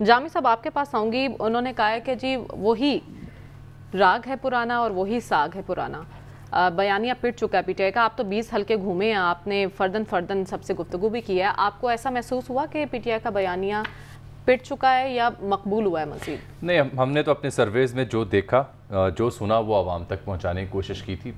जामी साहब आपके पास आऊंगी। उन्होंने कहा है कि जी वही राग है पुराना और वही साग है पुराना। बयानिया पिट चुका है पीटीआई का। आप तो 20 हल्के घूमे हैं, आपने फर्दन सबसे गुफ्तगू भी की है। आपको ऐसा महसूस हुआ कि पीटीआई का बयानिया पिट चुका है या मकबूल हुआ है मज़ीद? नहीं, हमने तो अपने सर्वेज़ में जो देखा, जो सुना, वो आवाम तक पहुंचाने की कोशिश की थी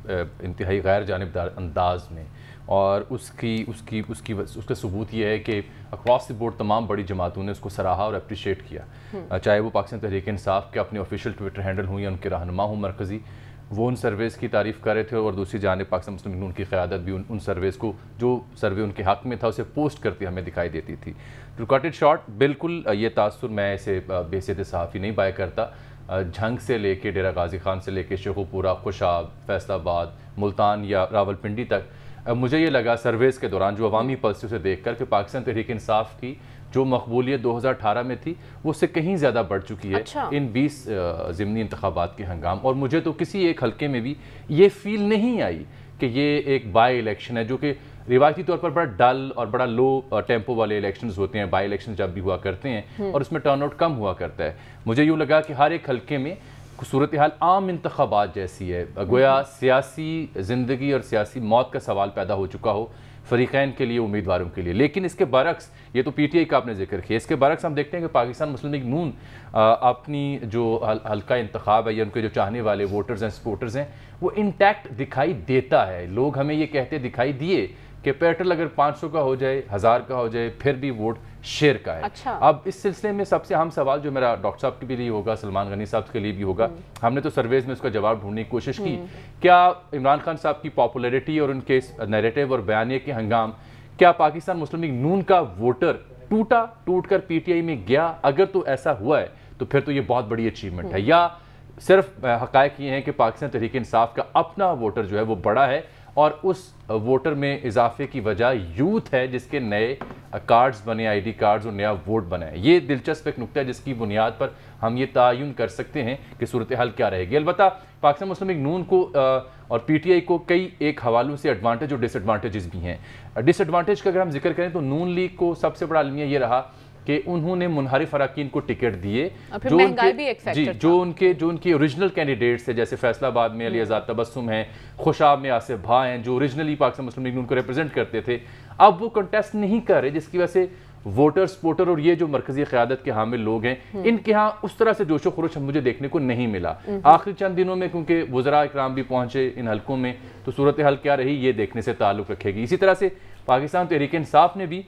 इंतहाई गैर जानिबदार अंदाज में। और उसका सबूत ये है कि अक्रॉस द बोर्ड तमाम बड़ी जमातों ने उसको सराहा और अप्रिशिएट किया, चाहे वो पाकिस्तान तहरीक इंसाफ के अपने ऑफिशियल ट्विटर हैंडल हुई या उनके रहनुमा हूँ मरकज़ी, वो उन सर्वेज़ की तारीफ़ कर रहे थे। और दूसरी जानिब पाकिस्तान मुस्लिम लीग नून की क़यादत भी उन सर्वेज़ को, जो सर्वे उनके हक़ में था, उसे पोस्ट करती हमें दिखाई देती थी। टू कट इट शॉर्ट, बिल्कुल ये तासुर मैं इसे बेहसियत सहाफ़ी नहीं बाय करता। झंग से लेके डेरा गाजी खान से लेके शेखुपुरा, खुशाब, फैसलाबाद, मुल्तान या रावलपिंडी तक मुझे ये लगा सर्वेज़ के दौरान जो अवामी पल्स से उसे देख कर कि पाकिस्तान तहरीक इंसाफ की जो मकबूलियत 2018 में थी वो उससे कहीं ज़्यादा बढ़ चुकी है। अच्छा। इन 20 ज़िमनी इंतखाबात के हंगाम। और मुझे तो किसी एक हल्के में भी ये फील नहीं आई कि ये एक बाई इलेक्शन है, जो कि रिवायती तौर पर बड़ा डल और बड़ा लो टेम्पो वाले इलेक्शंस होते हैं। बाई इलेक्शन जब भी हुआ करते हैं और उसमें टर्नआउट कम हुआ करता है। मुझे यूँ लगा कि हर एक हल्के में सूरत हाल आम इंतखाबात जैसी है, गोया सियासी ज़िंदगी और सियासी मौत का सवाल पैदा हो चुका हो फ़रीक़ैन के लिए, उम्मीदवारों के लिए। लेकिन इसके बरक्स, ये तो पीटीआई का आपने जिक्र किया, इसके बरक्स हम देखते हैं कि पाकिस्तान मुस्लिम लीग नून अपनी जो हल्का इंतखाब है या उनके जो चाहने वाले वोटर्स हैं, सपोर्टर्स हैं, वो इंटैक्ट दिखाई देता है। लोग हमें ये कहते दिखाई दिए कि पेट्रोल अगर 500 का हो जाए, 1000 का हो जाए, फिर भी वोट शेर का है। अच्छा। अब इस सिलसिले में सबसे अहम सवाल जो मेरा डॉक्टर साहब के लिए होगा, सलमान गनी साहब के लिए भी होगा, हमने तो सर्वेज में उसका जवाब ढूंढने की कोशिश की, क्या इमरान खान साहब की पॉपुलैरिटी और उनके नैरेटिव और बयानिए के हंगाम, क्या पाकिस्तान मुस्लिम लीग नून का वोटर टूट कर पीटीआई में गया? अगर तो ऐसा हुआ है तो फिर तो ये बहुत बड़ी अचीवमेंट है। या सिर्फ हक़ाइक़ ये हैं कि पाकिस्तान तहरीक इंसाफ का अपना वोटर जो है वो बड़ा है और उस वोटर में इजाफे की वजह यूथ है, जिसके नए कार्ड्स बने, आईडी कार्ड्स, और नया वोट बना है। ये दिलचस्प एक नुक्ता है जिसकी बुनियाद पर हम ये तयन कर सकते हैं कि सूरत हाल क्या रहेगी। अलबत्ता पाकिस्तान मुस्लिम लीग नून को और पीटीआई को कई एक हवालों से एडवांटेज और डिसएडवांटेजेस भी हैं। डिसएडवांटेज का अगर हम जिक्र करें तो नून लीग को सबसे बड़ा अलमिया ये रहा कि उन्होंने मुनहरिफ अराकीन को टिकट दिए, जो उनके ओरिजिनल कैंडिडेट्स थे, जैसे फैसलाबाद में अली आज़ाद तबस्सुम हैं, खुशाब में आसिफ भा हैं, जो ओरिजिनली पाकिस्तान मुस्लिम लीग उनको रिप्रेजेंट करते थे। अब वो कंटेस्ट नहीं कर रहे, जिसकी वजह से वोटर सपोर्टर और ये जो मरकजी क़यादत के हामिल लोग हैं, इनके यहाँ उस तरह से जोशो खरोश मुझे देखने को नहीं मिला। आखिरी चंद दिनों में क्योंकि वज़रा इकराम भी पहुंचे इन हल्कों में, तो सूरत हाल क्या रही ये देखने से ताल्लुक़ रखेगी। इसी तरह से पाकिस्तान तहरीक इंसाफ ने भी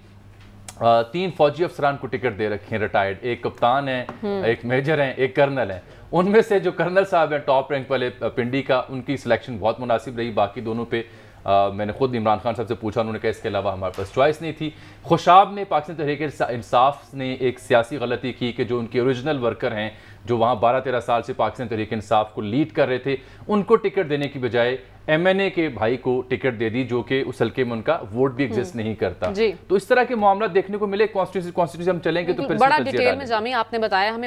3 फौजी अफसरान को टिकट दे रखे हैं रिटायर्ड, एक कप्तान है, एक मेजर हैं, एक कर्नल है। उनमें से जो कर्नल साहब हैं टॉप रैंक वाले पिंडी का, उनकी सिलेक्शन बहुत मुनासिब रही। बाकी दोनों पे मैंने खुद इमरान खान साहब से पूछा, उन्होंने कहा इसके अलावा हमारे पास चॉइस नहीं थी। खुशाब में पाकिस्तान तहरीक इंसाफ ने एक सियासी गलती की कि जो उनके ओरिजिनल वर्कर हैं, जो वहाँ 12-13 साल से पाकिस्तान तहरीक इंसाफ को लीड कर रहे थे, उनको टिकट देने की बजाय एमएनए के भाई को टिकट दे दी, जो कि उस हल्के में उनका वोट भी एग्जिस्ट नहीं करता। तो इस तरह के मामला देखने को मिले। कॉन्स्टिट्यूंसी हम चलेंगे तो फिर बड़ा डिटेल में जामी आपने बताया हमें।